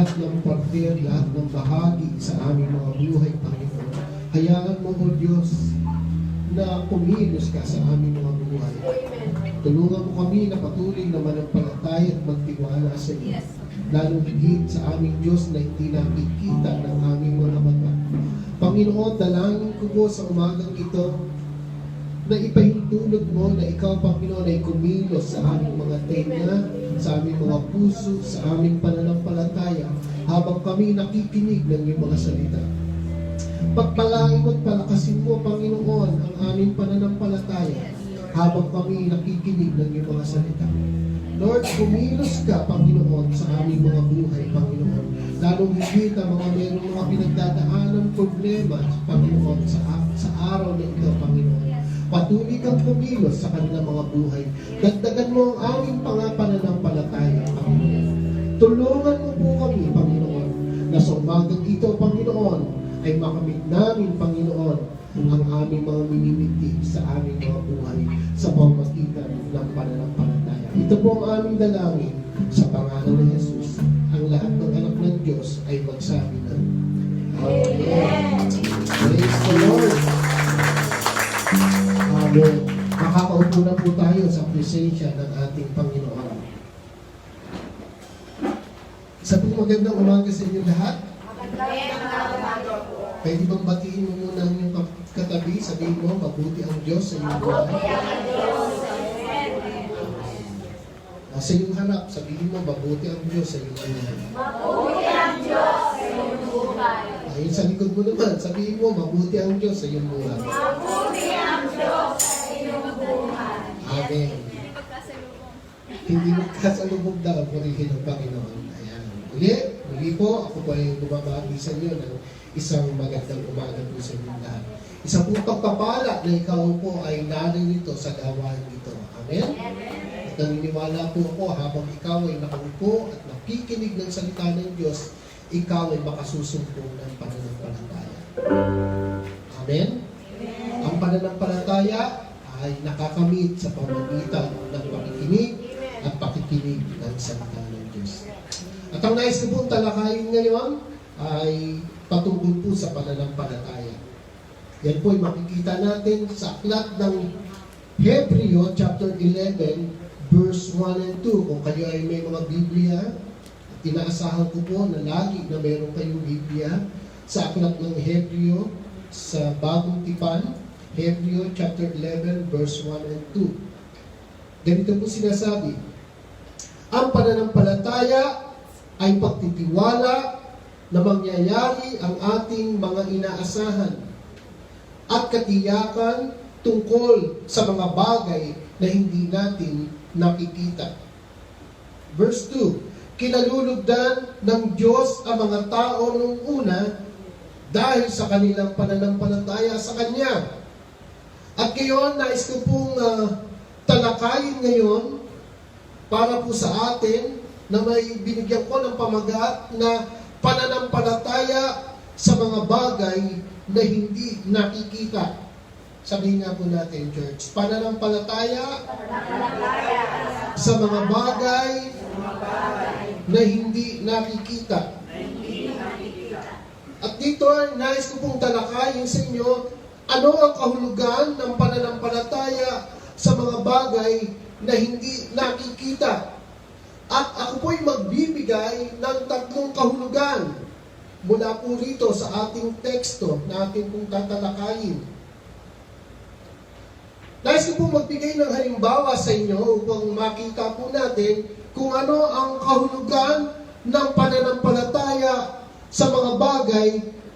lahat ng parte, lahat ng bahagi sa aming mga buhay, Panginoon. Hayaan mo, O Diyos, na kumilos ka sa aming mga buhay. Tulungan mo kami na patuloy na manampalataya at magtiwala sa iyo. Lalong higit sa aming Diyos na hindi nakikita ng aming mga mata. Panginoon, dalangin ko po sa umagang ito na ipahintulog mo na ikaw, Panginoon, ay kumilos sa aming mga tenga, sa aming mga puso, sa aming pananampalataya, habang kami nakikinig ng iyong mga salita. Pagpalain at palakasin mo, Panginoon, ang aming pananampalataya, habang kami nakikinig ng iyong mga salita. Lord, kumilos ka, Panginoon, sa aming mga buhay, Panginoon. Lalong higit ang mayroong mga pinagdadaanan problema, Panginoon, sa araw na ito, Panginoon. Patuloy kang kumilos sa kanilang mga buhay. Dagdagan mo ang aming pananampalataya, Panginoon. Tulungan mo po kami, Panginoon, na sa umagang ito, Panginoon, ay makamit namin, Panginoon, ang aming mga minimitig sa aming mga buhay sa pamamagitan ng pananampalataya. Ito po ang aming dalangin sa pangalan ng Jesus. Ang lahat ng anak ng Diyos ay magsabi na Amen. Praise the Lord. Amen. Makakaupo na po tayo sa presensya ng ating Panginoon. Isa po magandang umaga sa inyo lahat. Pwede bang batiin mo muna ang iyong katabi? Sabihin mo, mabuti ang Diyos sa iyong buhay. Sa iyong harap, sabihin mo, mabuti ang Diyos sa iyong buhay. Mabuti ang Diyos sa iyong buhay. Ayun sa likod mo naman, sabihin mo, mabuti ang Diyos sa iyong buhay. Mabuti ang Diyos sa iyong buhay. Amen. Hindi magkasalubog daw, purihin ng Panginoon. Ayan. Muli po, ako po ay bumabati sa inyo ng isang magandang umaga po sa inyo lahat. Isang pong pagpapala na ikaw po ay naririto sa gawain ito. Amen? At naniniwala po ako habang ikaw ay nakaupo at nakikinig ng salita ng Diyos, ikaw ay makasusumpong ng pananampalataya. Amen? Ang pananampalataya ay nakakamit sa pamamagitan ng pakikinig at pakikinig ng salita ng Diyos. At ang nais ko pong talakayin ngayon ay patungkol po sa pananampalataya. Yan po ay makikita natin sa aklat ng Hebreo chapter 11 verse 1 and 2. Kung kayo ay may mga Biblia, inaasahan ko po na lagi na mayroon kayong Biblia sa aklat ng Hebreo sa Bagong Tipan, Hebreo chapter 11 verse 1 and 2. Ganito po sinasabi, ang pananampalataya ay pagtitiwala na mangyayari ang ating mga inaasahan at katiyakan tungkol sa mga bagay na hindi natin nakikita. Verse 2, kinalulugdan ng Diyos ang mga tao nung una dahil sa kanilang pananampalataya sa Kanya. At ngayon, nais ko pong talakayin ngayon para po sa atin na may binigyan ko ng pamagat na pananampalataya sa mga bagay na hindi nakikita. Sabihin nga po natin, church, pananampalataya sa mga bagay na hindi nakikita. At dito, nais ko pong talakayin sa inyo, ano ang kahulugan ng pananampalataya sa mga bagay na hindi nakikita. At ako po'y magbibigay ng tatlong kahulugan mula po rito sa ating teksto na ating pong tatalakayin. Nais ko pong magbigay ng halimbawa sa inyo upang makita po natin kung ano ang kahulugan ng pananampalataya sa mga bagay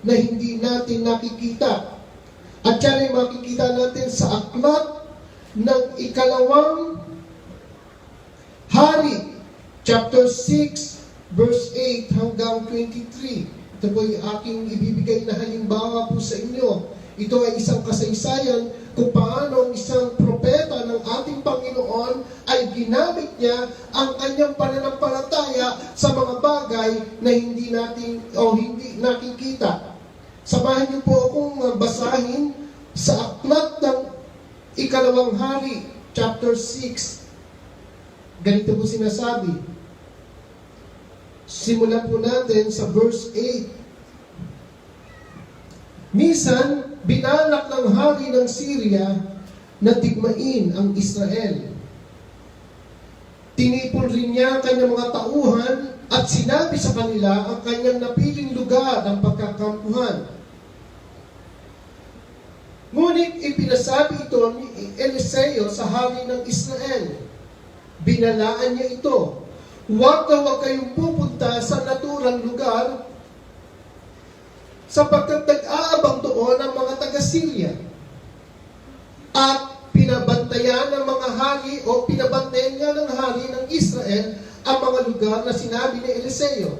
na hindi natin nakikita. At yan ay makikita natin sa aklat ng ikalawang hari, chapter 6, verse 8 hanggang 23. Ito po yung aking ibibigay na halimbawa po sa inyo. Ito ay isang kasaysayan kung paano isang propeta ng ating Panginoon ay ginamit niya ang kanyang pananampalataya sa mga bagay na hindi natin o hindi nakikita. Samahan niyo po akong basahin sa aklat ng ikalawang hari, chapter 6. Ganito po sinasabi, Simulan po natin sa verse 8. Minsan, binalak ng hari ng Syria na digmain ang Israel. Tinipon rin niya ang kanyang mga tauhan at sinabi sa kanila ang kanyang napiling lugar ng pagkakampuhan. Ngunit ipinasabi ito ni Eliseo sa hari ng Israel. Binalaan niya ito, huwag kayong pupunta sa naturang lugar sapagkat nag-aabang doon ang mga taga-Syria. At pinabantayan ng mga hari o pinabantayan nga ng hari ng Israel ang mga lugar na sinabi ni Eliseo.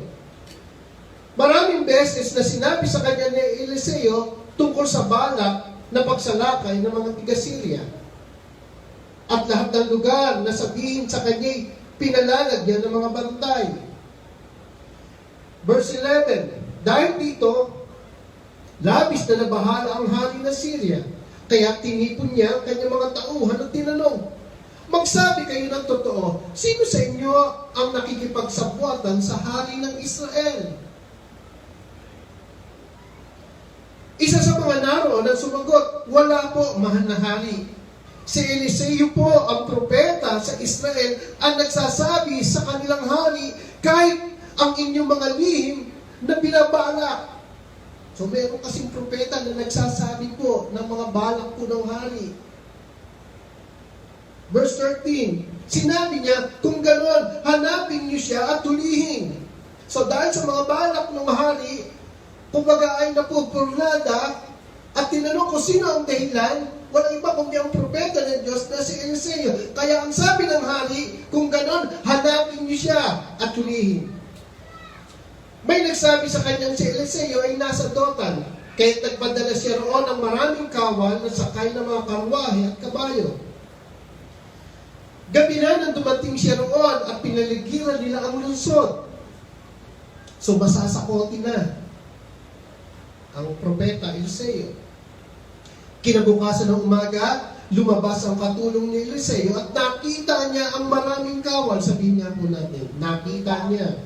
Maraming beses na sinabi sa kanya ni Eliseo tungkol sa balak na pagsalakay ng mga taga-Syria. At lahat ng lugar na sabihin sa kanya, pinalalagyan ng mga bantay. Verse 11, dahil dito, labis na nabahala ang hari ng Syria. Kaya tinipon niya ang kanyang mga tauhan at tinanong, magsabi kayo ng totoo, sino sa inyo ang nakikipagsabwatan sa hari ng Israel? Isa sa mga naroon ang sumagot, wala po, mahal na hari. Si Eliseo po, ang propeta sa Israel, ang nagsasabi sa kanilang hari, kahit ang inyong mga lihim na binabalak. So meron kasing propeta na nagsasabi po ng mga balak po ng hari. Verse 13, sinabi niya, kung gano'n, hanapin niyo siya at tulihin. So dahil sa mga balak ng hari, kumbaga ay napupurnada at tinanong ko sino ang dahilan, walang iba kundi ang propeta ng Diyos na si Eliseo. Kaya ang sabi ng hari, kung gano'n, hanapin niyo siya at tulihin. May nagsabi sa kanyang si Eliseo ay nasa Dotan, kaya nagpadala siya roon ng maraming kawal na sakay ng mga karwahe at kabayo. Gabi na nang dumating siya roon at pinaligiran nila ang lungsod. So masasakotin na ang propeta Eliseo. Kinabukasan ng umaga, lumabas ang katulong ni Eliseo at nakita niya ang maraming kawal. Sabihin niya po natin, nakita niya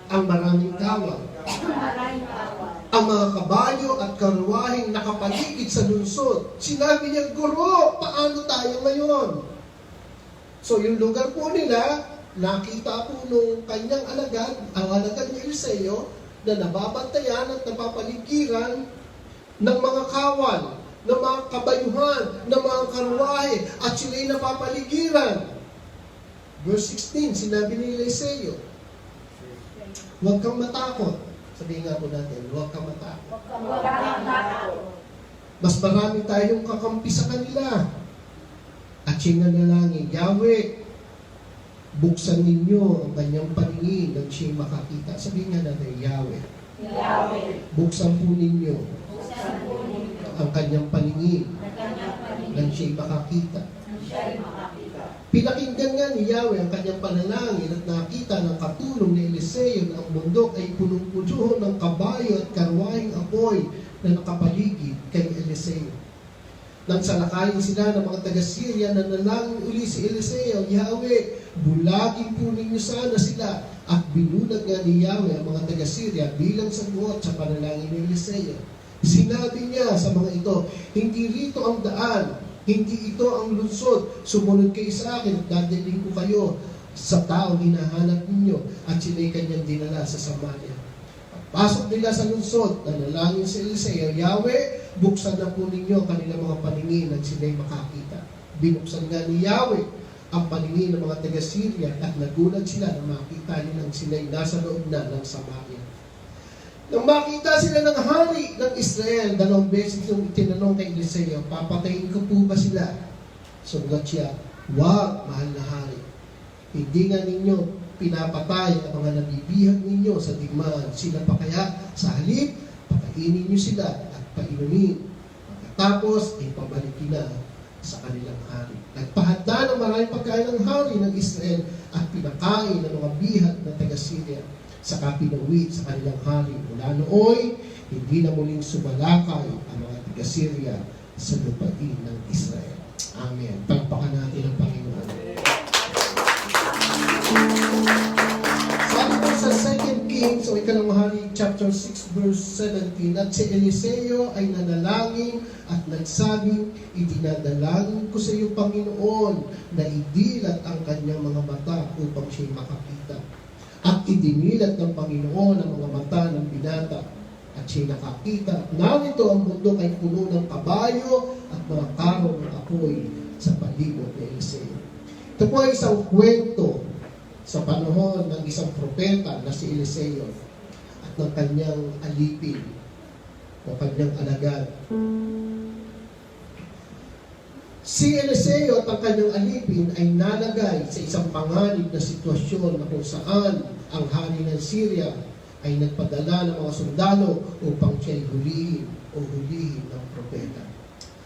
ang maraming kawal. Ang mga kabayo at karwaheng nakapaligid sa lungsod. Sinabi niya, Guro, paano tayo ngayon? So yung lugar po nila, nakita po nung kanyang alagad, ang alagad ni Eliseo, na nababantayan at napapaligiran ng mga kawal, ng mga kabayuhan, ng mga karwahe, at sila'y napapaligiran. Verse 16, sinabi ni Eliseo, huwag kang matakot. Sabihin nga po natin, huwag kang matakot. Mas marami tayong kakampi sa kanila. At siya nga nalangin, Yahweh, buksan ninyo ang kanyang paningin nang siya'y makakita. Sabihin nga natin, Yahweh, buksan po ninyo ang kanyang paningin nang siya'y makakita. Pinakinggan nga ni Yahweh ang kanyang panalangin at nakita ng katulong ni Eliseo na ang bundok ay punong-puno ng kabayo at karwaheng apoy na nakapaligid kay Eliseo. Nang salakayin sila ng mga taga-Syria na nalangin uli si Eliseo, Yahweh, bulagin po ninyo sana sila. At binulag nga ni Yahweh ang mga taga-Syria bilang sagot sa panalangin ni Eliseo. Sinabi niya sa mga ito, hindi rito ang daan, hindi ito ang lungsod. Sumunod kayo sa akin at dadaling ko kayo sa taong hinahanap ninyo. At sila'y kanyang dinala sa Samaria. Pasok nila sa lungsod, nanalangin si Eliseo, Yahweh, buksan na po ninyo kanilang mga paningin at sila'y makakita. Binuksan nga ni Yahweh ang paningin ng mga taga-Syria at nagulat sila na makita nilang sila'y nasa loob na ng Samaria. Nang makita sila ng hari ng Israel, 2 beses yung tinanong kay Eliseo, papatayin ko po ba sila? Sumagot siya, wag, mahal na hari. Hindi nga ninyo pinapatay ang mga nabibihag ninyo sa digmaan. Sila pa kaya sa halip, pakainin niyo sila at painumin. Pagkatapos, ipabalikin na sa kanilang hari. Nagpahanda ng maraming pagkain ng hari ng Israel at pinakain ng mga bihag ng taga-Syria. Saka pinauwi sa kanilang hari. Mula nooy, hindi na muling sumalakay ang mga taga-Syria sa lupain ng Israel. Amen. Palakpakan natin ang Panginoon. Sabi sa Ikalawang Hari, chapter 6, verse 17, at si Eliseo ay nanalangin at nagsabing, "Idinadalangin ko sa iyo, Panginoon, na idilat ang kanyang mga mata upang siya'y makakita." At idinilat ng Panginoon ang mga mata ng binata at siya'y nakakita. Narito ang bundok ay puno ng kabayo at mga karong ng apoy sa palibot ni Eliseo. Ito po ay isang kwento sa panahon ng isang propeta na si Eliseo at ng kanyang alipin o kanyang alagad. Si Eliseo at ang kanyang alipin ay nalagay sa isang panganib na sitwasyon na kung saan ang hari ng Syria ay nagpadala ng mga sundalo upang siya'y hulihin ng propeta.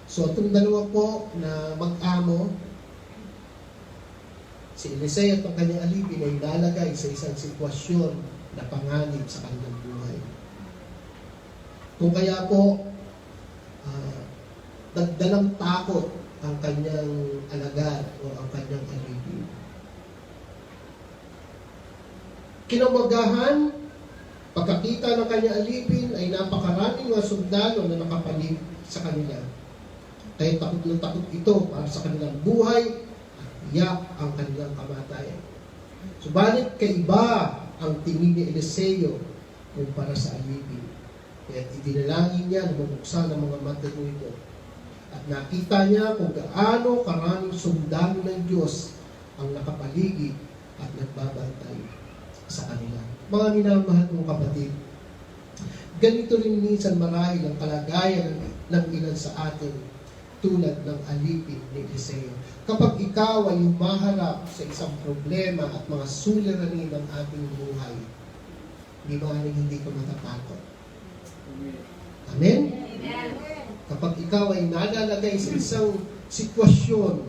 So itong dalawa po na mag-amo, si Eliseo at ang kanyang alipin ay nalagay sa isang sitwasyon na panganib sa kanilang buhay. Kung kaya po, nagdalang takot ang kanyang alagad o ang kanyang alipin. Kinamagahan, pagkakita ng kanyang alipin ay napakaraming mga sundalo na nakapalig sa kanila. Kaya takot na takot ito para sa kanilang buhay, iyak ang kanilang kamatayan. Subalit kaiba ang tingin ni Eliseo kumpara sa alipin. Kaya idinalangin niya na mabuksan ang mga mata nito. At nakita niya kung gaano karaming sundalo ng Diyos ang nakapaligid at nagbabantay sa kanila. Mga minamahal kong kapatid, ganito rin minsan marahil ang kalagayan ng ilan sa atin tulad ng alipin ni Eliseo. Kapag ikaw ay humaharap sa isang problema at mga suliranin ng ating buhay, di maaaring hindi ka matatakot. Amen? Kapag ikaw ay nalalagay sa isang sitwasyon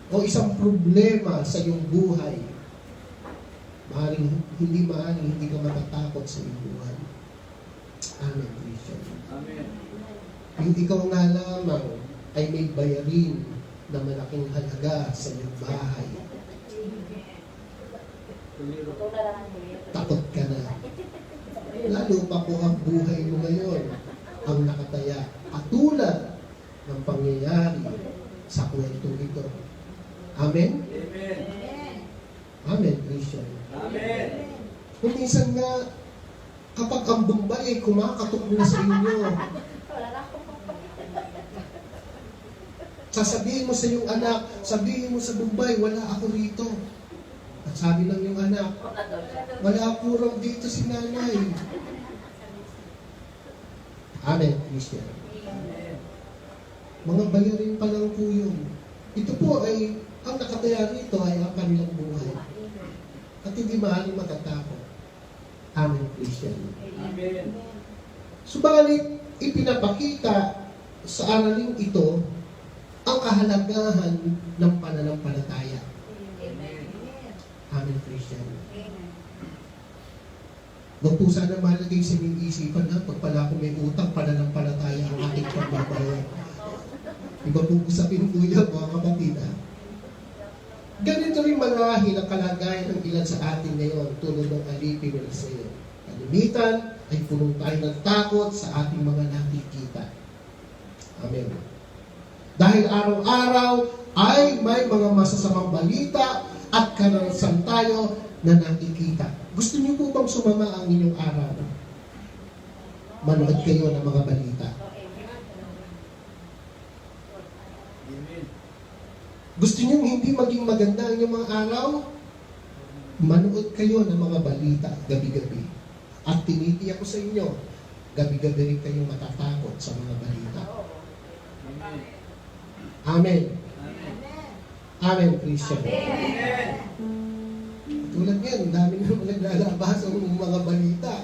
o isang problema sa iyong buhay, hindi ka matatakot sa iyong buhay. Amen, Christian. Amen. Yung ikaw nga lamang ay may bayarin na malaking halaga sa iyong bahay. Takot ka na. Lalo pa kung ang buhay mo ngayon ang nakataya. Katulad ng pangyayari sa kwento ito. Amen? Amen. Amen, Christian. Amen. Kung minsan nga, kapag ang Bombay ay kumakatok na sa inyo, sasabihin mo sa iyong anak, sabihin mo sa Bombay, wala ako rito. At sabi ng iyong anak, wala po raw dito si nanay. Amen, Christian. Mga bayarin pa lang po yun. Ito po ay, ang nakataya rito ay ang kanilang buhay. At hindi maaaring matatakot. Amen, Christian. Amen. Subalit, ipinapakita sa araling ito ang kahalagahan ng pananampalataya. Amen, Christian. Huwag po sana malagay sa inyong isipan na pag pala kung may utang, pananampalataya ang aking pagbabayad. Iba po usapin po yan, mga kapatid. Ganito rin marahil ang kalagayan ng ilan sa atin ngayon tulad ng alipin ng Eliseo. Kalimitan ay punong tayo ng takot sa ating mga nakikita. Amen. Dahil araw-araw ay may mga masasamang balita at karanasan tayo na nakikita. Gusto niyo po bang sumama ang inyong araw? Manood kayo ng mga balita. Amen. Gusto niyo hindi maging maganda ang inyong mga araw? Manood kayo ng mga balita gabi-gabi. At tinitiyak ko sa inyo, gabi-gabi rin kayong matatakot sa mga balita. Amen. Amen. Amen. Amen, Christian. Amen. Tulad yan, dami naman naglalabas ang mga balita.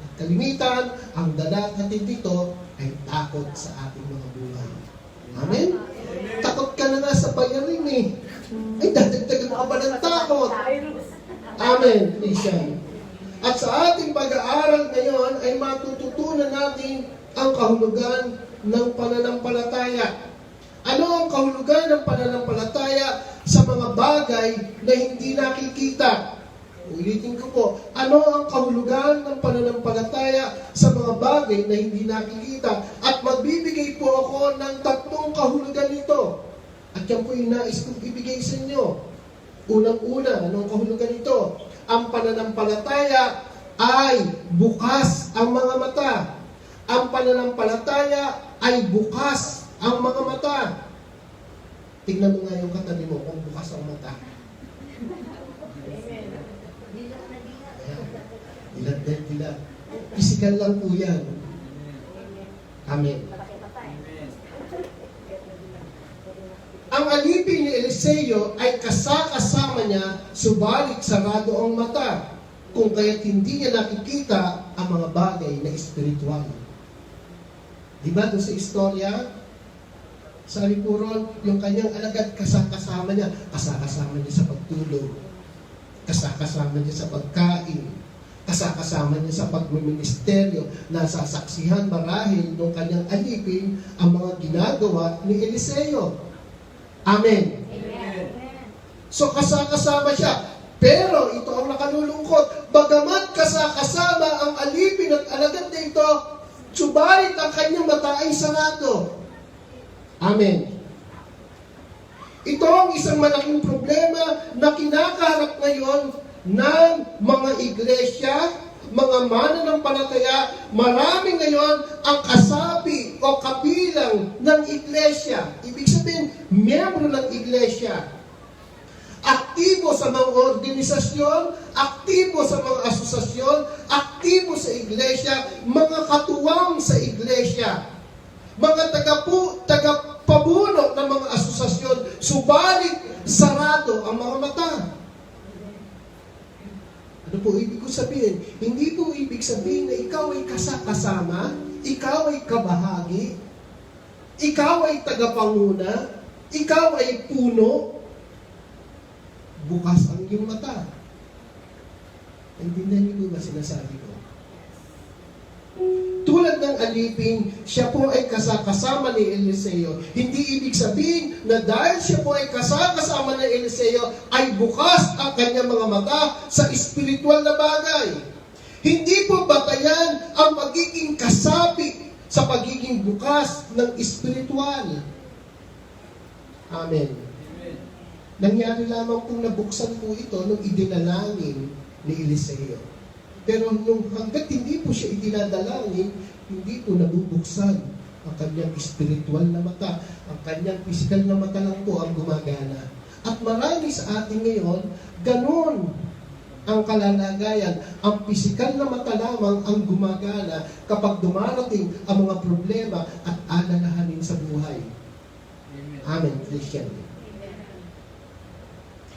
At kalimitan, ang dala natin dito ay takot sa ating mga buhay. Amen? Takot ka na nga sa bayarin eh. Ay, dadagdagan mo ka ba ng takot? Amen, Christian. At sa ating pag-aaral ngayon ay matututunan natin ang kahulugan ng pananampalataya. Ano ang kahulugan ng pananampalataya sa mga bagay na hindi nakikita? Ulitin ko po, ano ang kahulugan ng pananampalataya sa mga bagay na hindi nakikita? At magbibigay po ako ng 3 kahulugan nito. At yan po yung nais kong ibigay sa inyo. Unang-una, anong kahulugan nito? Ang pananampalataya ay bukas ang mga mata. Ang pananampalataya ay bukas ang mga mata. Tingnan mo nga yung katabi mo kung bukas ang mata. Dilat. Physical lang po yan. Amen. Ang alipin ni Eliseo ay kasama niya, subalit sarado ang mata, kung kaya't hindi niya nakikita ang mga bagay na espiritual. Diba doon sa istorya? Sabi po ron, yung kanyang alagad kasama niya sa pagtulog, kasama niya sa pagkain, kasama niya sa pagmiministeryo, nasasaksihan marahil ng kanyang alipin ang mga ginagawa ni Eliseo. Amen. Amen. So kasama siya. Pero ito ang nakalulungkot, bagamat kasama ang alipin at alagad na ito, subalit ang kanyang mata ay sarado. Amen. Ito ang isang malaking problema na kinakaharap ngayon ng mga iglesia, mga mananampalataya. Marami ngayon ang kasabi o kabilang ng iglesia. Ibig sabihin, miyembro ng iglesia. Aktibo sa mga organisasyon, aktibo sa mga asosasyon, aktibo sa iglesia, mga katuwang sa iglesia, mga tagapabuno ng mga asosasyon, subalit sarado ang mga mata. Ano po ibig ko sabihin? Hindi po ibig sabihin na ikaw ay kasama, ikaw ay kabahagi, ikaw ay tagapanguna, ikaw ay puno. Bukas ang iyong mata. Naintindihan niyo ba sinasabi ko? Tulad ng alipin, siya po ay kasama ni Eliseo. Hindi ibig sabihin na dahil siya po ay kasama ni Eliseo, ay bukas ang kanyang mga mata sa espiritual na bagay. Hindi po batayan ang pagiging kasapi sa pagiging bukas ng espiritual. Amen. Nangyari lamang kung nabuksan po ito nung idinalangin ni Eliseo. Pero nung hanggat hindi po siya idinadalangin, hindi po nabubuksan ang kanyang espiritual na mata. Ang kanyang physical na mata lang po ang gumagana. At marami sa atin ngayon, ganun ang kalalagayan. Ang physical na mata lamang ang gumagana kapag dumarating ang mga problema at alalahanin sa buhay. Amen, Christian.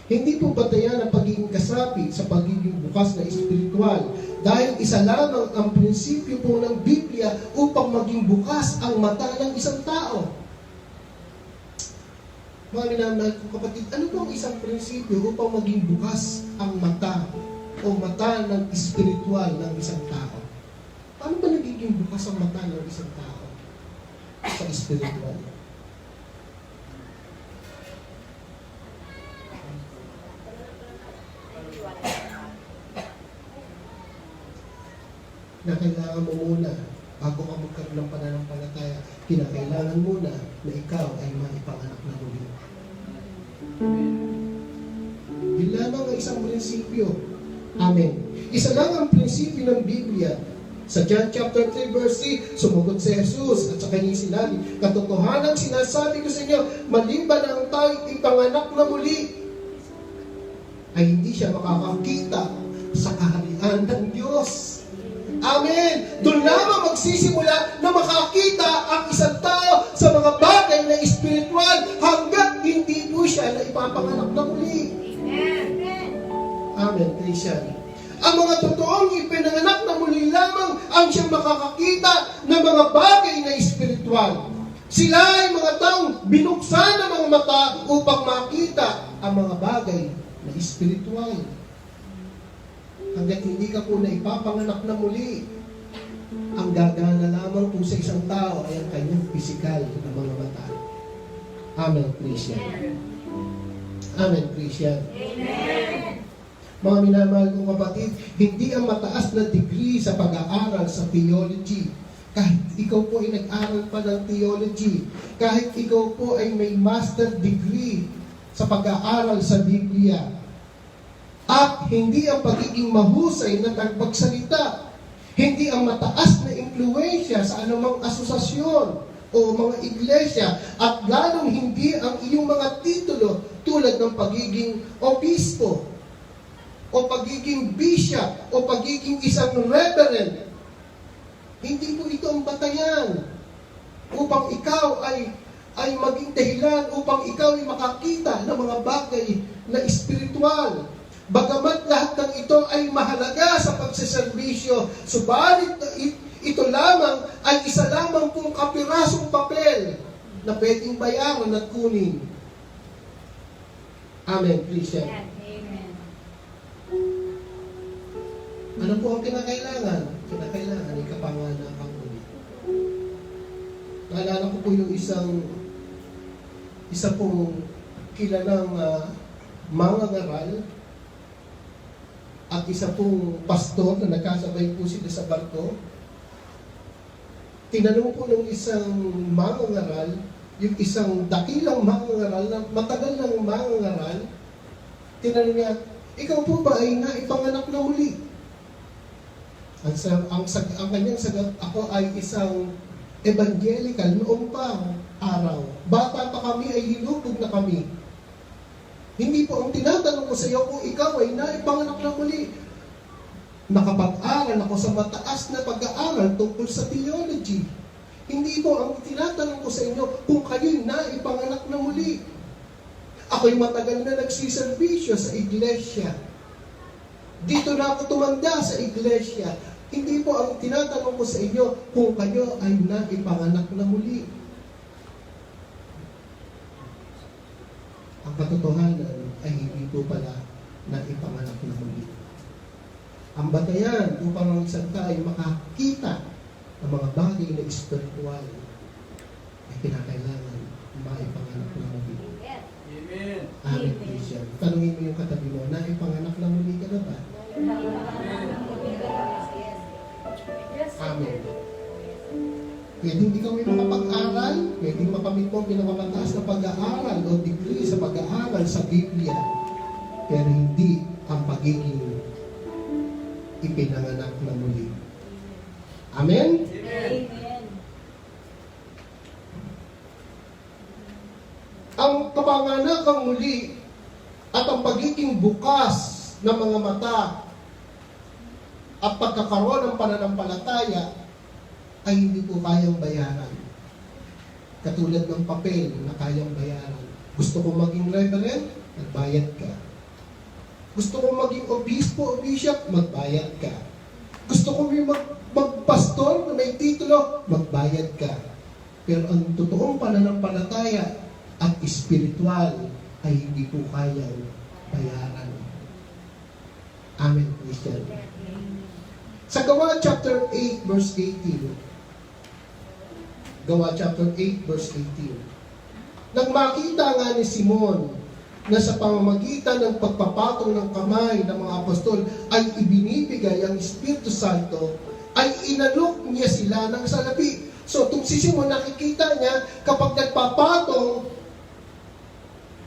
Hindi po batayan ang pagiging kasapi sa pagiging bukas na espiritual. Dahil isa lamang ang prinsipyo po ng Biblia upang maging bukas ang mata ng isang tao. Mga minamahal kong kapatid, ano po ang isang prinsipyo upang maging bukas ang mata o mata ng espiritual ng isang tao? Paano ba nagiging bukas ang mata ng isang tao sa espiritual? Na kailangan mo muna, bago ka magkaroon ng pananampalataya, kinakailangan muna na ikaw ay maipanganak na muli. Yun lamang ang isang prinsipyo. Amen. Isa lang ang prinsipyo ng Biblia. Sa John chapter 3 verse 3, sumagot si Jesus at sa kanyang sinabi, katotohanan sinasabi ko sa inyo, maliban na ang tayo ipanganak na muli, ay hindi siya makakakita sa kaharian ng Diyos. Amen! Doon lamang magsisimula na makakita ang isang tao sa mga bagay na espiritual hanggat hindi po siya na ipapanganak na muli. Amen. Amen, Christian. Ang mga totoong ipinanganak na muli lamang ang siyang makakakita ng mga bagay na espiritual. Sila ay mga taong binuksan ng mga mata upang makita ang mga bagay na espiritual. Hanggat hindi ka po na ipapanganak na muli, ang gagana lamang po sa isang tao ay ang kanyang pisikal na mga mata. Amen, Christian. Amen, Christian. Amen. Mga minamahal kong kapatid, hindi ang mataas na degree sa pag-aaral sa theology. Kahit ikaw po ay nag-aral pa ng theology, kahit ikaw po ay may master degree sa pag-aaral sa Biblia, at hindi ang pagiging mahusay na tagapagsalita, hindi ang mataas na impluwensya sa anumang asosasyon o mga iglesia, at lalong hindi ang iyong mga titulo tulad ng pagiging obispo, o pagiging bishop, o pagiging isang reverend. Hindi po ito ang batayan upang ikaw ay maging dahilan, upang ikaw ay makakita ng mga bagay na espiritual. Bagamat lahat ng ito ay mahalaga sa pagseserbisyo, subalit ito lamang ay isa lamang pong kapirasong papel na pwedeng bayaran at kunin. Amen, Christian. Amen. Ano po ang kinakailangan? Kinakailangan ay kapanganakan ulit. Naalala ko po yung isa pong kilalang mangangaral at isa pong pastor na nagkasabay po sila sa barko. Tinanong po ng isang mangangaral, yung isang dakilang mangangaral na matagal ng mangangaral, tinanong niya, ikaw po ba ay naipanganak na muli? Ang kanyang sagot, ako ay isang evangelical noong pa araw. Bata pa kami ay hinubog na kami. Hindi po ang tinatanong ko sa iyo kung ikaw ay naipanganak na muli. Nakapag-aral ako sa mataas na pag-aaral tungkol sa theology. Hindi po ang tinatanong ko sa inyo kung kayo'y naipanganak na muli. Ako'y matagal na nagsiservisyo sa iglesia. Dito na ako tumanda sa iglesia. Hindi po ang tinatanong ko sa inyo kung kayo ay naipanganak na muli. Ang katotohanan ay hindi po pala naipanganak na muli. Ang batayan upang ang isang tao ay makakita ng mga bagay na espiritual ay kinakailangan maipanganak na muli. Amen. Amen, Christian. Tanungin mo yung katabi mo, naipanganak na muli ka na ba? Amen. Pwedeng ikaw ay makapag-aral, pwedeng makamit mo ang pinakamataas na pag-aaral o degree sa pag-aaral sa Biblia, pero hindi ang pagiging ipinanganak na muli. Amen? Amen. Ang kapanganakang muli at ang pagiging bukas ng mga mata at pagkakaroon ng pananampalataya ay hindi po kayang bayaran. Katulad ng papel na kayang bayaran. Gusto ko maging reverend? Magbayad ka. Gusto ko maging obispo o bishop? Magbayad ka. Gusto ko magpastor na may titulo? Magbayad ka. Pero ang totoong pananampalataya at espiritual ay hindi po kayang bayaran. Amen, Christian. Sa Gawa chapter 8 verse 18. Gawa chapter 8 verse 18. Nang makita nga ni Simon na sa pamamagitan ng pagpapatong ng kamay ng mga apostol ay ibinibigay ang Espiritu Santo, ay inalok niya sila ng salapi. So, itong si Simon, nakikita niya kapag nagpapatong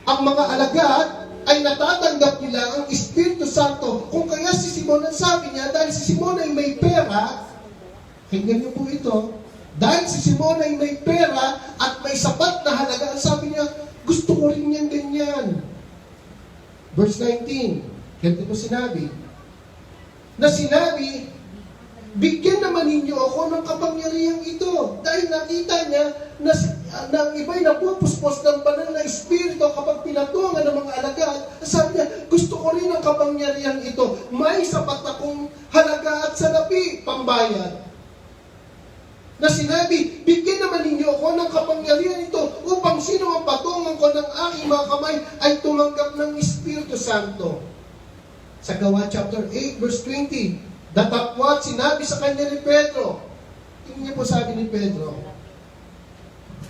ang mga alagad, ay natatanggap nila ang Espiritu Santo. Kung kaya si Simon, ang sabi niya, dahil si Simon ay may pera, tingnan niyo po ito, dahil si Simon ay may pera at may sapat na halaga, ang sabi niya, gusto ko rin yan ganyan. Verse 19, ganito po sinabi, bigyan naman ninyo ako ng kapangyarihang ito. Dahil nakita niya na ang iba'y napupuspos ng banal na espiritu kapag pinatungan ng mga alagad. Sabi niya, gusto ko rin ang kapangyarihang ito. May sapat akong halaga at salapi, pambayad. Na sinabi, bigyan naman ninyo ako ng kapangyarihan ito upang sino ang patungan ko ng aking mga kamay ay tumanggap ng Espiritu Santo. Sa Gawa chapter 8 verse 20, datapwat sinabi sa kanya ni Pedro, tingnan niyo po sabi ni Pedro,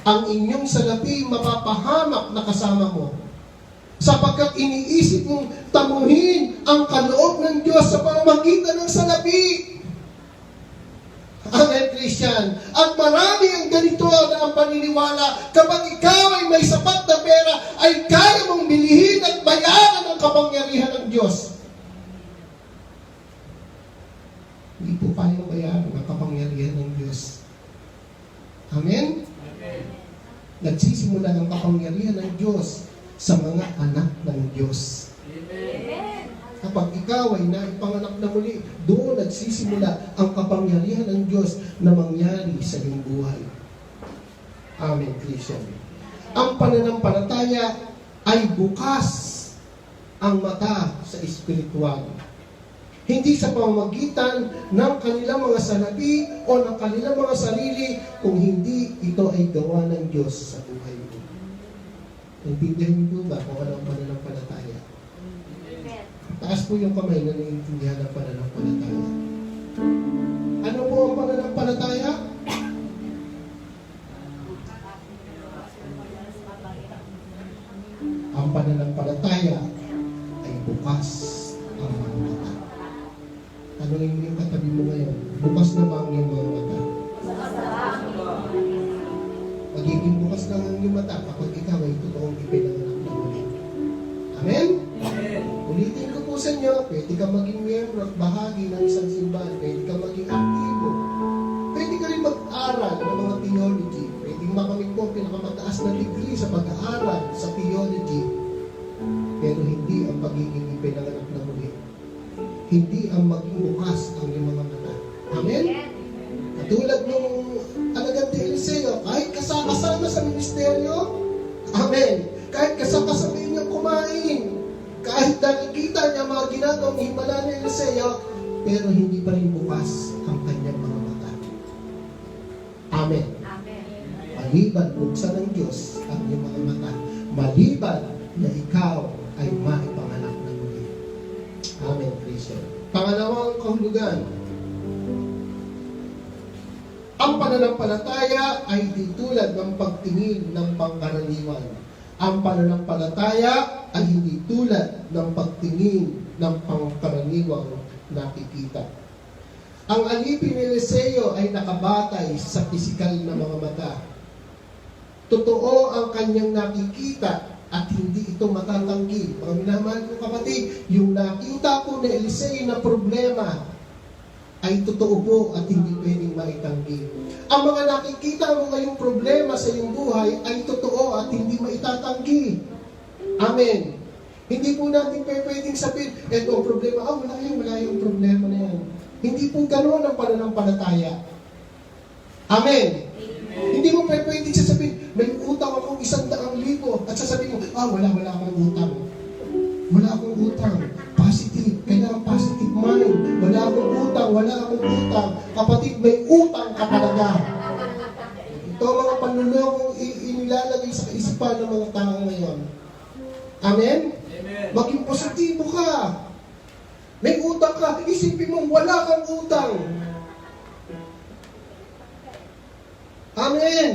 ang inyong salapi mapapahamak na kasama mo, sapagkat iniisip mong tamuhin ang kaloob ng Diyos sa pamamagitan ng salapi. Amen, Christian. At marami ang ganito na ang paniniwala, kapag ikaw ay may sapat na pera, ay kaya mong bilihin at bayaran ang kapangyarihan ng Diyos. Hindi po kayang bayaran ang kapangyarihan ng Diyos. Amen? Amen. Nagsisimula ang kapangyarihan ng Diyos sa mga anak ng Diyos. Amen. Kapag ikaw ay naipanganak na muli, doon nagsisimula ang kapangyarihan ng Diyos na mangyari sa iyong buhay. Amen, Christian. Ang pananampalataya ay bukas ang mata sa espiritual. Hindi sa pamamagitan ng kanilang mga salapi o ng kanilang mga sarili, kung hindi ito ay gawa ng Diyos sa buhay mo. Naintindihan niyo ba kung ano ang pananampalataya? Taas po yung kamay na naiintindihan ng pananampalataya. Ano po ang pananampalataya? Ang pananampalataya ay bukas ang mga mata. Ano yung katabi mo ngayon? Bukas na ba ang iyong mga mata? Magiging bukas lang ang iyong mata kapag ikaw ay totoong ipinanganak na muli. Amen? Amen. Ulitin ko po sa inyo, pwede ka maging miyembro at bahagi ng isang simbahan, pwede ka maging aktibo, pwede ka rin mag-aral ng mga theology, pwede makamit po pinakamataas na degree sa pag-aaral sa theology, pero hindi ang pagiging ipinanganak na muli. Hindi ang maging bukas ang iyong mga mata. Amen? Katulad nung alagad ni Eliseo, kahit kasama sa ministeryo, amen, kahit kasama niya kumain, kahit nakikita niya mga ginagawang himala ni Eliseo, pero hindi pa rin bukas ang kanyang mga mata. Amen. Maliban buksan ng Diyos ang iyong mga mata, maliban na ikaw ay maipanganak na muli. Amen, Christian. Pangalawang kahulugan, ang pananampalataya ay di tulad ng pagtingin ng pangkaraniwan. Ang pananampalataya ay hindi tulad ng pagtingin ng pangkaraniwang nakikita. Ang alipin ni Eliseo ay nakabatay sa pisikal na mga mata. Totoo ang kanyang nakikita at hindi ito matatanggi. Mga minamahal kong kapatid, yung nakita po ni Eliseo na problema ay totoo po at hindi pwedeng maitanggi. Ang mga nakikita mo ngayong problema sa iyong buhay ay totoo at hindi maitatanggi. Amen. Hindi po natin pwedeng sabihin, eto ang problema, wala yung problema na yan. Hindi po ganoon ang pananampalataya. Amen. Hindi mo pwedeng sasabihin, may utang akong 100,000 at sasabihin mo, wala akong utang. Wala akong utang. Positive. Kailangan positive mind. Wala akong utang. Kapatid, may utang ka talaga. Ito ang mga panlulokong inilalagay sa isipan ng mga tao ngayon. Amen? Amen. Maging positibo ka. May utang ka. Isipin mo, wala kang utang. Amen.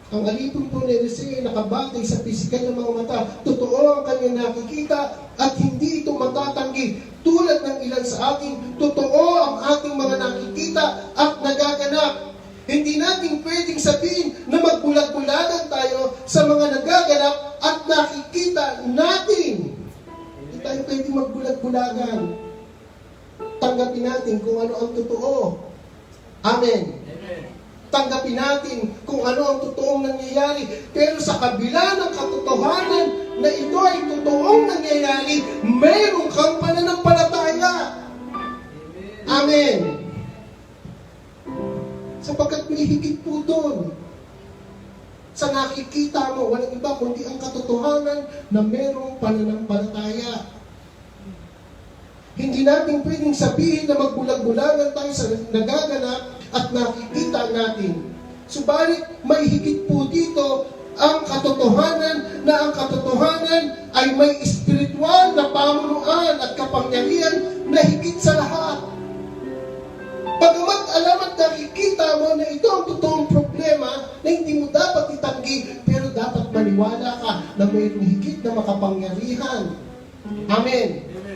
Ang alipin po ni Eliseo ay nakabatay sa pisikal ng mga mata. Totoo ang kanyang nakikita at hindi ito matatanggi. Tulad ng ilan sa atin, totoo ang ating mga nakikita at nagaganap. Hindi natin pwedeng sabihin na magbulag-bulagan tayo sa mga nagaganap at nakikita natin. Hindi tayo pwedeng magbulag-bulagan. Tanggapin natin kung ano ang totoo. Amen. Amen. Tanggapin natin kung ano ang totoong nangyayari. Pero sa kabila ng katotohanan na ito ay totoong nangyayari, mayroon kang pananampalataya. Amen. Sapagkat may higit po doon. Sa nakikita mo, walang iba kundi ang katotohanan na mayroong pananampalataya. Hindi natin pwedeng sabihin na magbulag-bulagan tayo sa nagaganap at nakikita natin. Subalit, may higit po dito ang katotohanan na ang katotohanan ay may espiritual na pamunuan at kapangyarihan na higit sa lahat. Pagamat alam at nakikita mo na ito ang totoong problema na hindi mo dapat itanggi, pero dapat maniwala ka na mayroong higit na makapangyarihan. Amen.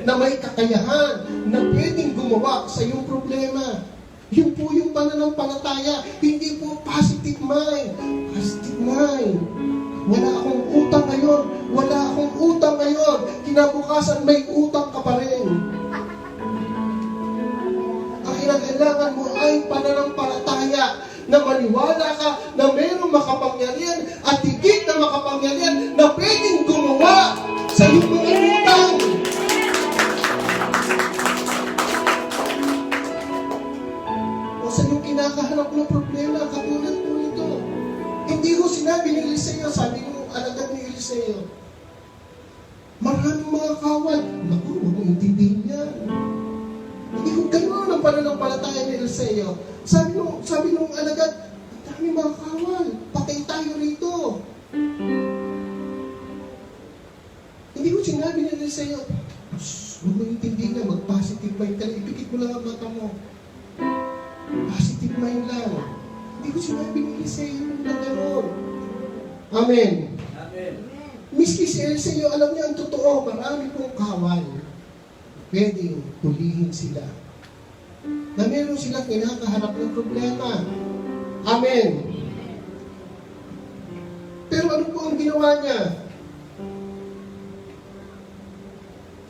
Na may kakayahan na pwedeng gumawa sa iyong problema. Yun po yung pananampalataya. Hindi po positive mind. Positive mind. Wala akong utang ngayon. Wala akong utang ngayon. Kinabukasan may utang ka pa rin. Ang kinakailangan mo ay pananampalataya na maniwala ka na mayroong makapangyarihan at higit na makapangyarihan na pwedeng gumawa sa iyong mga utang. O sa iyong kinakaharap na problema, katulad po nito. Hindi ko sinabi ni Eliseo, sabi ng alagad ni Eliseo, maraming mga kawal. Naku, huwag mo intindihin yan. Hindi ko gano'n ang pananampalataya ni Eliseo. Sabi nung alagad, ang dami mga kawal. Patay tayo rito. Hindi ko sinabi ni Eliseo, huwag mo intindihin na, mag-positive mind ka. Ipikit mo lang ang mata mo. Positive mind lang. Hindi ko sinabi ni Eliseo na gano'n. Amen. Amen. Miski si Eliseo, alam niya ang totoo, marami pong kawal. Pwedeng hulihin sila. Na meron silang kinakaharap ng problema. Amen. Pero ano po ang ginawa niya?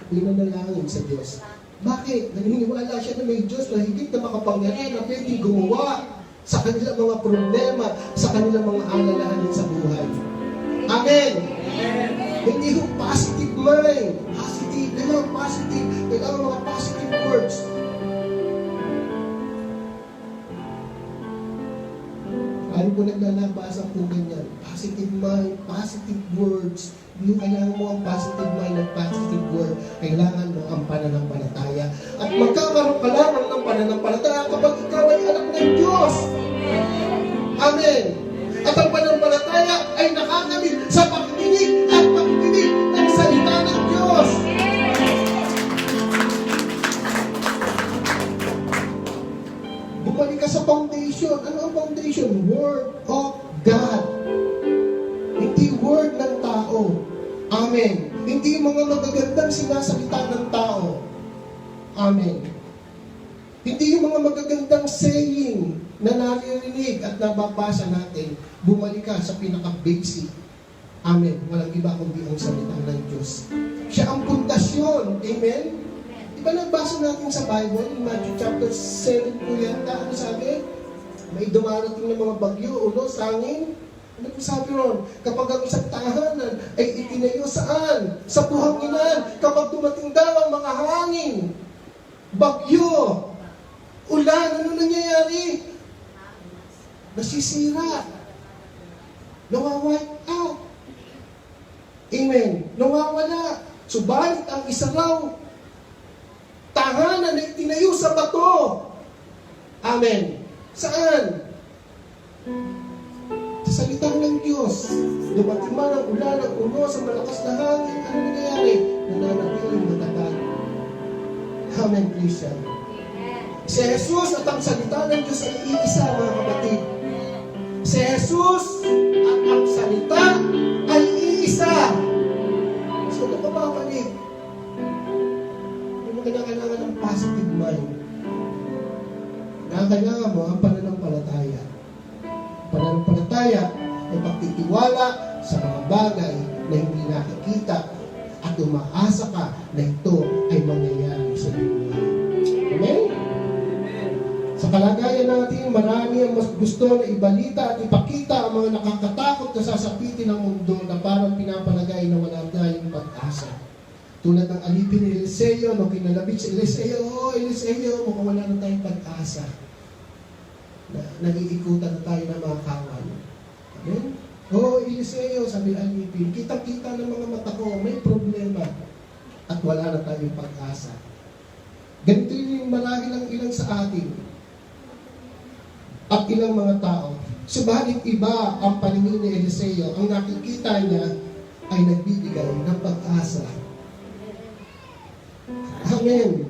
Pinanalangin sa Diyos. Bakit? Naniniwala siya na may Diyos na higit na makapangyarihan na pwedeng gumawa sa kanilang mga problema, sa kanilang mga alalahanin sa buhay. Amen. Hindi yung positive mind. Positive. Kailangan positive. Kailangan mga positive words. Ano po naglalabasa po ganyan? Positive mind, positive words. Hindi kailangan mo ang positive mind at positive word. Kailangan mo ang pananampalataya. At magkakaroon ka lamang ng pananampalataya kapag ikaw ay anak ng Diyos. Amen. At ang pananampalataya ay nakakamit sa pakikinig at pakikinig ng salita ng Diyos. Bumalik ka sa foundation. Ano ang foundation? Word of God. Hindi word ng tao. Amen. Hindi mga magagandang sinasalita ng tao. Amen. Hindi yung mga magagandang saying na naririnig at nababasa natin. Bumalik ka sa pinaka-basic. Amen. Walang iba kundi ang salita ng Diyos. Siya ang pundasyon. Amen. Diba nagbasa natin sa Bible, in Matthew chapter 7 po yata, ano sabi? May dumarating na mga bagyo, ulos, hangin. Ano po sabi ron? Kapag ang isang tahanan ay itinayo saan? Sa buhanginan. Kapag dumating daw ang mga hangin, bagyo, ulan, ano nangyayari? Nasisira. Nawawipe out. Amen. Nawawala. Subalit ang isa raw, tahanan na itinayo sa bato. Amen. Saan? Sa salita ng Diyos. Dumating man ang ulan, ang uno, sa malakas na hangin. Ano nangyayari? Nananatiling matatag. Amen, Christian. Si Jesus at ang salita ng Diyos ay iisa, mga kapatid. Si Jesus at ang salita ay iisa. So, napapapalik. Yung kailangan ng positive mind. Kailangan mo ang pananampalataya. Pananampalataya ay pagtitiwala sa mga bagay na hindi nakikita at umaasa ka na ito ay mangyayari sa iyong buhay. Amen? Sa kalagayan natin, marami ang mas gusto na ibalita at ipakita ang mga nakakatakot na sasapitin ng mundo na parang pinapalagay na wala tayong pag-asa. Tulad ng alipin ni Eliseo, nung kinalabit si Eliseo, Eliseo, mukhang wala na tayong pag-asa. Nag-iikutan na tayo ng mga kawan. Amen? Eliseo, sabi alipin, kitang-kita ng mga mata ko, may problema. At wala na tayong pag-asa. Ganito yung marahil ang ilan sa atin. At ilang mga tao. Subalit iba ang paningin ni Eliseo. Ang nakikita niya ay nagbibigay ng pag-asa. Amen.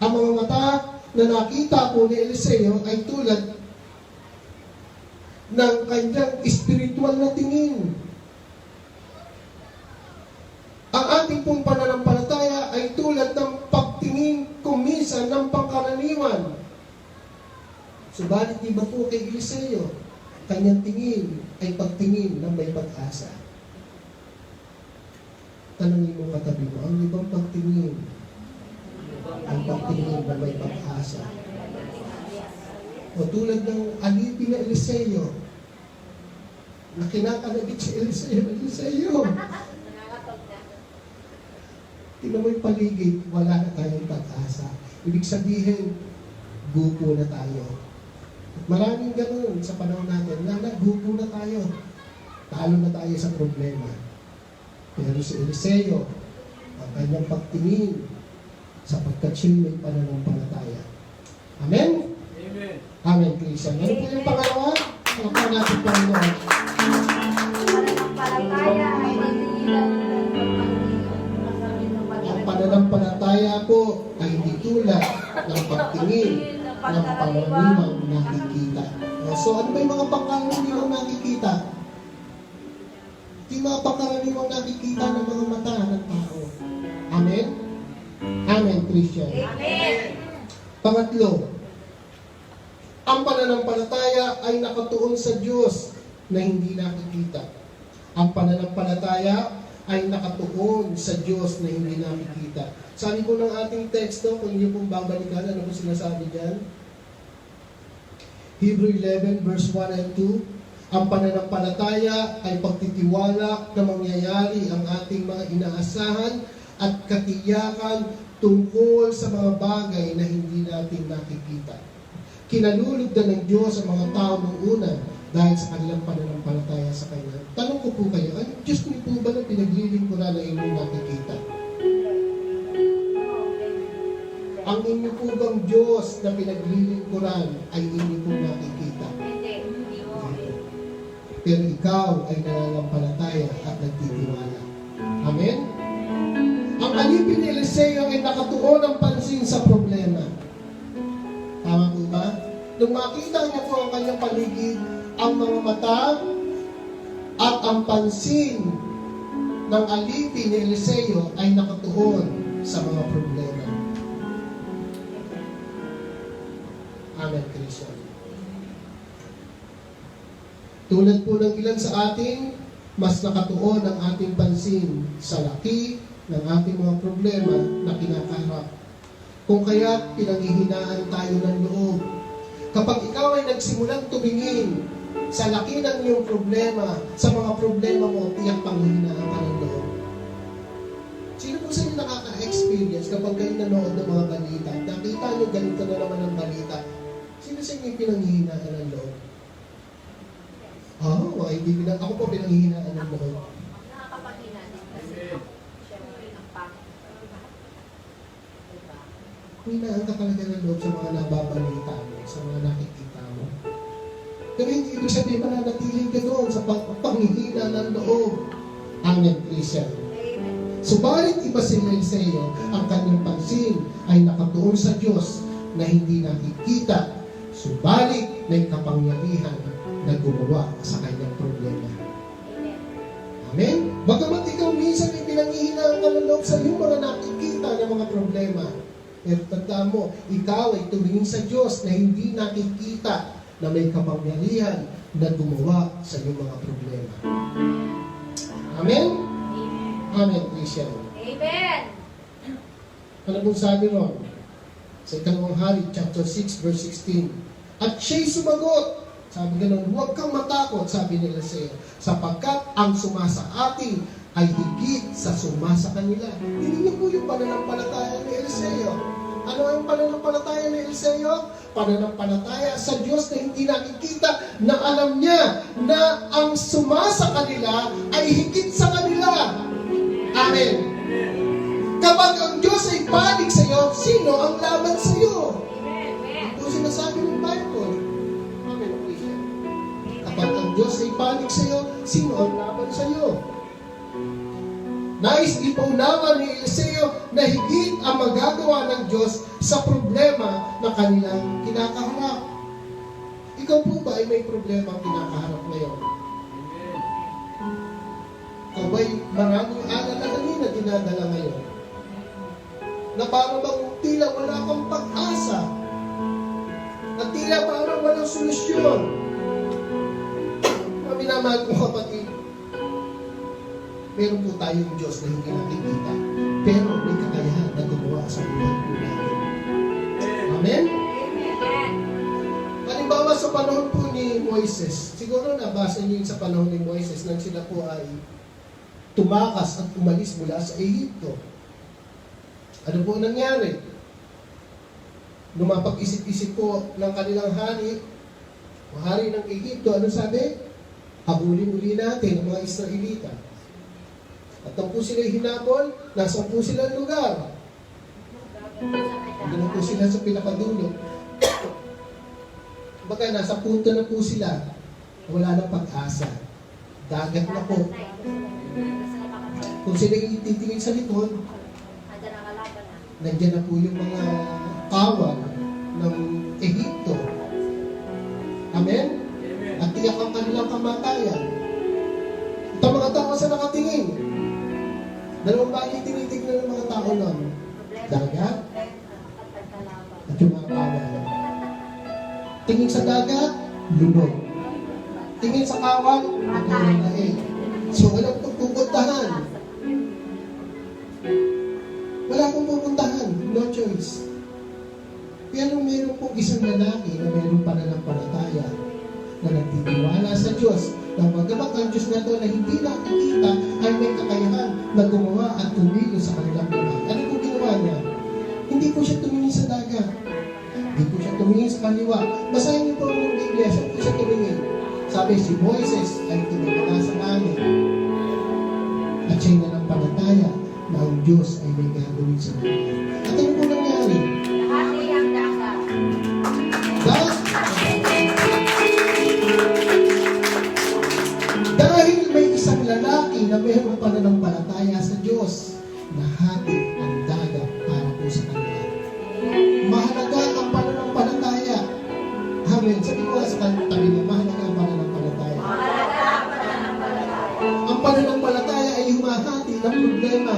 Ang mga mata na nakita po ni Eliseo ay tulad ng kanyang spiritual na tingin. Ang ating pong pananampalataya ay tulad ng pagtingin kuminsan ng pangkaraniwan. Subalit iba po kay Eliseo, kanyang tingin ay pagtingin ng may pag-asa. Tanungin mo katabi mo, ang ibang pagtingin ang pagtingin ng may pag-asa. O tulad ng alipin na Eliseo, na kinakalabit si Eliseo. Tingnan mo yung paligid, wala na tayong pag-asa. Ibig sabihin, gupo na tayo. At maraming ganun sa panahon natin, gupo na tayo. Talo na tayo sa problema. Pero si Eliseo, ang kanyang pagtingin, sapagkat siya may pananampalataya. Amen? Amen. Amen, Christian. Ano po yung pangalawa? Ano po natin Panginoon? Pananampalataya ay nagtigilan Ang pananampalataya po ay hindi tulad ng pagtingin ng pangkaraniwang nakikita. So ano ba yung mga pangkaraniwang nakikita? Ito yung mga pangkaraniwang nakikita ng mga mata ng tao. Amen? Amen, Christian. Amen. Pangatlo, ang pananampalataya ay nakatuon sa Diyos na hindi nakikita. Ang pananampalataya ay nakatuon sa Diyos na hindi nakikita. Sabi po ng ating teksto, kung niyo pong babalikan, ano po sinasabi dyan? Hebrew 11 verse 1 and 2, ang pananampalataya ay pagtitiwala na mangyayari ang ating mga inaasahan at katiyakan tungkol sa mga bagay na hindi natin nakikita. Kinalulugdan ng Diyos ang mga tao ng una dahil sa kanilang pananampalataya sa Kanya. Tanong ko po kayo, ay Diyos niyo po ba na pinaglilingkuran na inyong nakikita? Ang inyo po bang Diyos na pinaglilingkuran ay inyo pong nakikita? Hindi mo. Pero ikaw ay nananampalataya at nagtitiwala. Amen? Ang alipin ni Eliseo ay nakatuon ang pansin sa problema. Tama po ba? Nung makita niya po ang kanyang paligid, ang mga mata at ang pansin ng alipin ni Eliseo ay nakatuon sa mga problema. Amen, Christian. Tulad po ng ilan sa atin, mas nakatuon ang ating pansin sa laki ng ating mga problema na kinakaharap. Kung kaya't pinanghihinaan tayo ng loob. Kapag ikaw ay nagsimulang tumingin sa laki ng iyong problema, sa mga problema mo, tiyak panghihinaan ka ng loob. Sino po sa inyo nakaka-experience kapag kayo nanood ng mga balita? Nakita niyo ganito na naman ang balita. Sino sa inyo pinanghihinaan ng loob? Mga ibig ako po pinanghihinaan ng loob. Nakakapaghina din kasi syempre ang pangit. Hinaan ka talaga ng loob sa mga nababalita mo, sa mga nakikita mo. Pero hindi ibig sabihin mananatiling ka doon sa panghihina ng loob. Amen, Christian. Subalit iba si Eliseo, ang kanyang pansin ay nakatuon sa Diyos na hindi nakikita, subalit may kapangyarihan na gumawa sa kanyang problema. Amen? Bagamat ikaw minsan ay pinanghihinaan ka ng loob sa iyong mga nakikita ng mga problema. Pero tandaan mo, ikaw ay tumingin sa Diyos na hindi nakikita na may kapangyarihan na gumawa sa iyong mga problema. Amen? Amen, Christian. Amen. Ano pong sabi ron? Sa ikalawang hari, chapter 6, verse 16. At siya'y sumagot. Sabi gano'n, huwag kang matakot, sabi ni Eliseo, sapagkat ang sumasa atin ay higit sa sumasa kanila. Hindi niyo po yung pananampalataya ni Eliseo. Ano ang pananampalataya ni Eliseo? Pananampalataya sa Diyos na hindi nakikita, na alam niya na ang sumasa kanila ay higit sa kanila. Amen. Kapag ang Diyos ay panig sa iyo, sino ang laban sa iyo? Amen. Ito sinasabi ng Bible. Amen. Kapag ang Diyos ay panig sa iyo, sino ang laban sa iyo? Nais ipaunawa ni Eliseo na higit ang magagawa ng Diyos sa problema na kanilang kinakaharap. Ikaw po ba ay may problema ang kinakaharap ngayon? Ikaw ba'y maraming alalahanin na dinadala ngayon? Na parang bang tila wala kang pag-asa? Na tila parang walang solusyon? Mga minamahal kong kapatid, meron po tayong Diyos na hindi nakikita, pero may kakayahan na gumawa sa buhay po natin. Amen? Halimbawa sa panahon po ni Moises, siguro nabasa niyo yun sa panahon ni Moises nang sila po ay tumakas at umalis mula sa Ehipto. Ano po nangyari? Lumapag-isip-isip po ng kanilang hari ng Ehipto, ano sabi? Habulin uli natin ang mga Israelita. At nang po sila hinabol, nasaan po sila ang lugar? Doon po sila sa pinakadulo. Baga, nasa punto na po sila. Wala nang pag-asa. Dagat na po. Kung sila ititingin sa likod, nandiyan na po yung mga kawal ng Ehipto. Amen? At tiyak ang kanilang kamatayan. At ang mga tao sa nakatingin, dalawang bagay tinitignan ng mga tao nun. Dagat at yung mga kawal. Tingin sa dagat, lubog. Tingin sa kawal, matay. So, walang pupuntahan. Wala akong pupuntahan. No choice. Pero meron pong isang lalaki na meron pananampalataya na nagtitiwala sa Diyos. Na magamat ang Diyos na ito na hindi nakikita ay may kakayahan na gumawa at tumilos sa kanilang buhay. Ano po ginawa niya? Hindi po siya tumingin sa dagat. Hindi po siya tumingin sa kaliwa. Basahin niyo po ng Biblia, saan po siya tumingin? Sabi, si Moises ay tumingin sa langit. At siya'y nanampalataya na ang Diyos ay may gagawin sa buhay. At ano po nangyari? Dahil may isang lalaki na mayroong pananampalataya sa Diyos, nahati ang dagat para po sa kanila. Mahalaga ang pananampalataya. Amen. Sabi ko sa tabi mo, mahalaga ang pananampalataya. Ang pananampalataya ay humahati ng problema.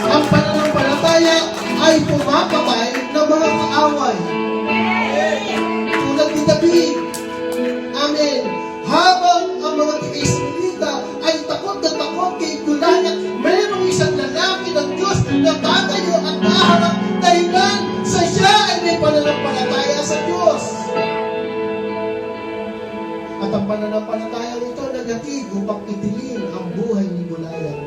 Ang pananampalataya ay pumapatay ng mga kaaway. Tulad ni David. Amen. Habang ang mga Israelita ay takot na takot kay Goliath, mayroong isang lalaki ng Diyos na tatayo at naharap dahilan sa siya ay may pananampalataya sa Diyos. At ang pananampalataya nito nagatid upang itilin ang buhay ni Goliath.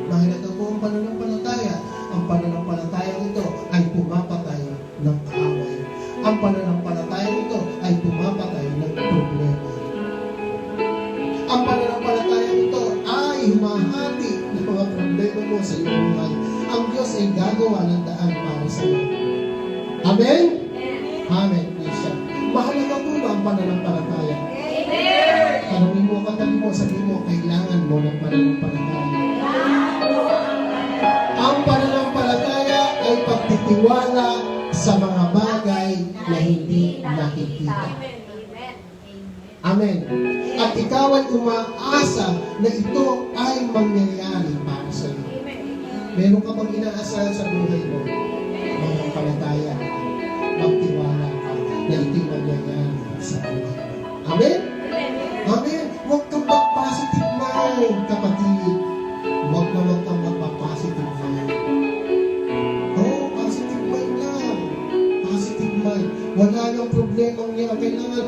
Mahalaga po ang pananampalataya. Ang pananampalataya nito ay pumapatay ng kaaway. Ang pananampalataya nito ay pumapatay ng problema. Ang pananampalataya nito ay humahati ng mga problema mo sa iyong buhay. Ang Diyos ay gagawa ng daan para sa iyo. Amen? Amen. Christian. Mahalaga po ba ang pananampalataya? Tanungin mo, katabi mo, sabihin mo, kailangan mo ng pananampalataya. Ang pananampalataya ay pagtitiwala sa mga bagay na hindi nakikita. Amen. At ikaw ay umaasa na ito ay mangyayari para sa iyo. Meron ka bang inaasahan sa buhay mo? Pananampalataya. Magtiwala ka na ito'y mangyayari sa buhay mo. Amen? Amen. Huwag kang mag-positive mind, kapatid. Huwag kang mag-positive mind. Oh, positive mind lang. Positive mind. Wala nang problema niya. Kailangan,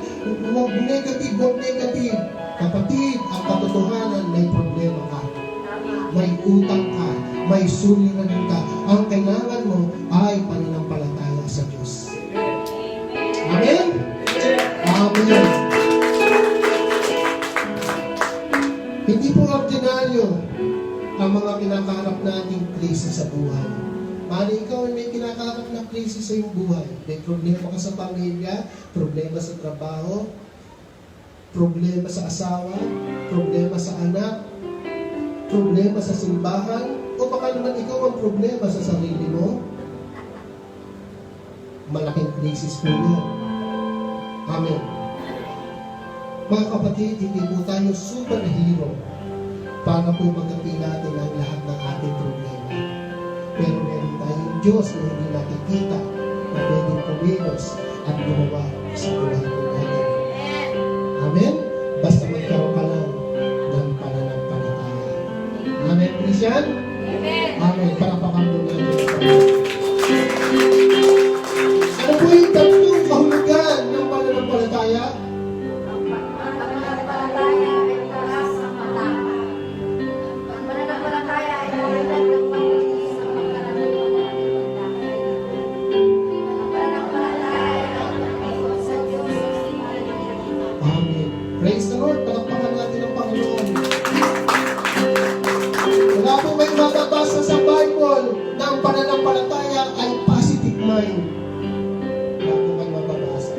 huwag negative, huwag negative. Kapatid, ang katotohanan, may problema ka. May utang ka. May suliranin ka. Ang kailangan mo ay pananampalataya sa Diyos. Amen? Amen. Hindi po ordinaryo ang mga kinakaharap nating krisis sa buhay. Mali ikaw ay may kinakaharap na krisis sa iyong buhay. May problema ka sa pamilya, problema sa trabaho, problema sa asawa, problema sa anak, problema sa simbahan, o baka naman ikaw ang problema sa sarili mo, malaking crisis po yan. Amen. Mga kapatid, hindi po tayo superhero para po magkapi natin ang lahat ng ating problema. Pero meron tayong Diyos na hindi nakikita na pwedeng kumilos at gumawa sa buhay po natin. Amen? Basta magkaroon ka lang ng pananampalataya. Amen, Christian? Amen. Amen. Parapakan po natin. Ano po yung tatlong kahulugan ng pananampalataya? Ang pananampalataya ay taas sa mata. Ang pananampalataya ay kawalan ng pag-ibig sa pagkaroon ng pananampalataya. Ang pananampalataya ay nagpapikot sa Diyos sa simbahan ng nakita. Amen. Praise the Lord. Palakpakan natin ang Panginoon. Wala po may mababasa sa Bible na ang pananampalataya ay positive mind. Wala po may mababasa.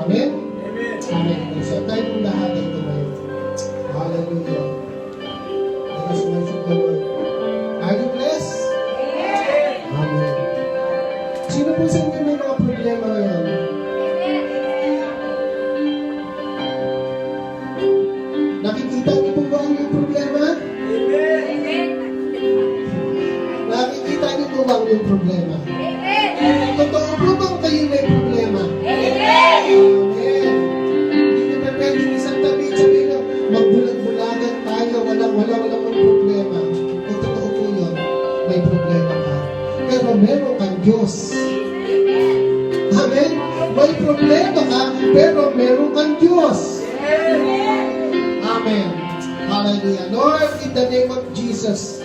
Amen? Amen. Amen. So tayong lahat ay tumayo. Hallelujah. Let us worship the Lord. Are you blessed? Amen. Sino po sa inyo may mga problema ngayon? Nakikita niyo po ba ang iyong problema? Nakikita niyo po ba ang iyong problema? Totoo po bang kayo may problema? Amen. Hindi na pwedeng isang tabi sabihin na magbulag-bulagan tayo, walang problema. Kung totoo po yun, may problema ka. Pero meron kang Diyos. Amen? May problema ka, pero meron kang Diyos. Amen. Hallelujah. Lord, in the name of Jesus,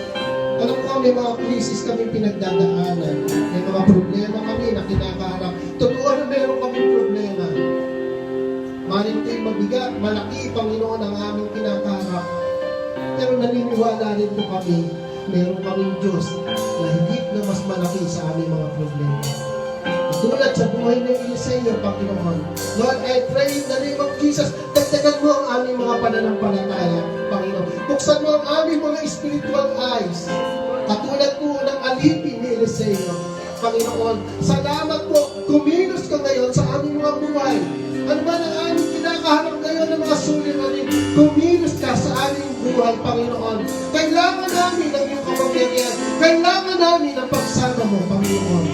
alam ko may mga krisis kami pinagdadaanan. May mga problema kami na kinakaharap. Totoo na meron kami problema. Maring ito'y mabigat, malaki, Panginoon, ang aming kinakaharap. Pero naniniwala rin po kami, meron kaming Diyos na higit na mas malaki sa aming mga problema. Tulad sa buhay ng Eliseo, Panginoon. Lord, I pray in the name of Jesus, dagdagan mo ang aming mga pananampalataya, Panginoon. Buksan mo ang aming mga spiritual eyes. Katulad po ng alipin ni Eliseo, Panginoon. Salamat po, kumilos ka ngayon sa aming mga buhay. Ano man ang aming kinakaharap ngayon ng mga suliranin, kumilos ka sa aming buhay, Panginoon. Kailangan namin ng iyong kapangyarihan. Kailangan namin ang pagsama mo, Panginoon.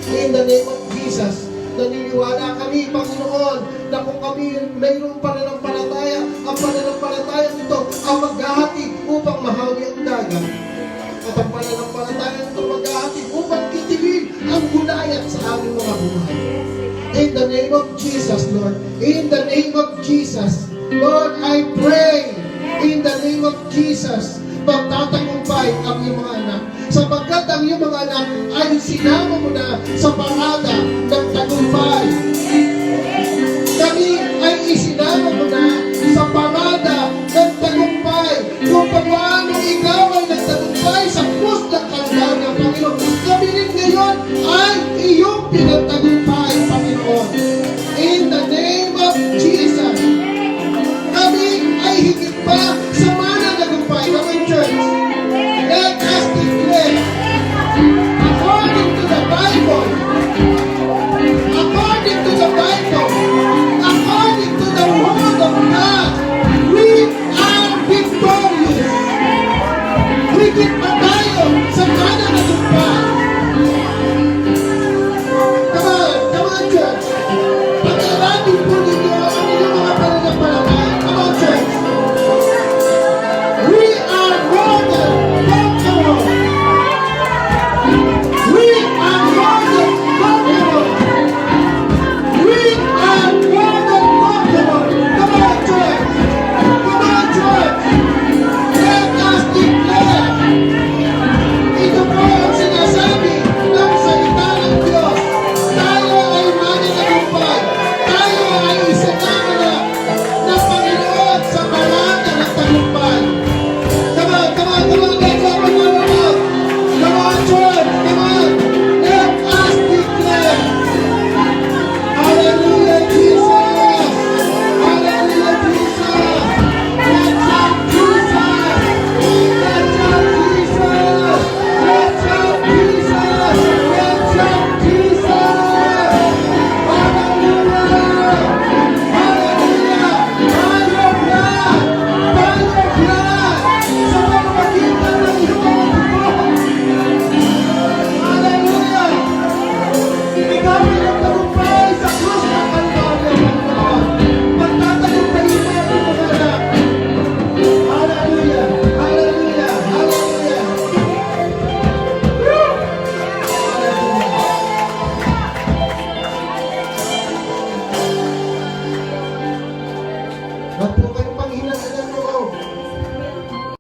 In the name of Jesus, naniniwala kami, Panginoon, na kung kami mayroong pananampalataya, ang pananampalataya nito ang maghahati upang mahawi ang dagat. At ang pananampalataya nito maghahati upang kitigil ang gulayat sa aming mga buhay. In the name of Jesus, Lord. In the name of Jesus, Lord, I pray. In the name of Jesus, magtatagumpay ang iyong mga anak. Sapagkat ang iyong mga anak ay sinama mo na sa parada ng tagumpay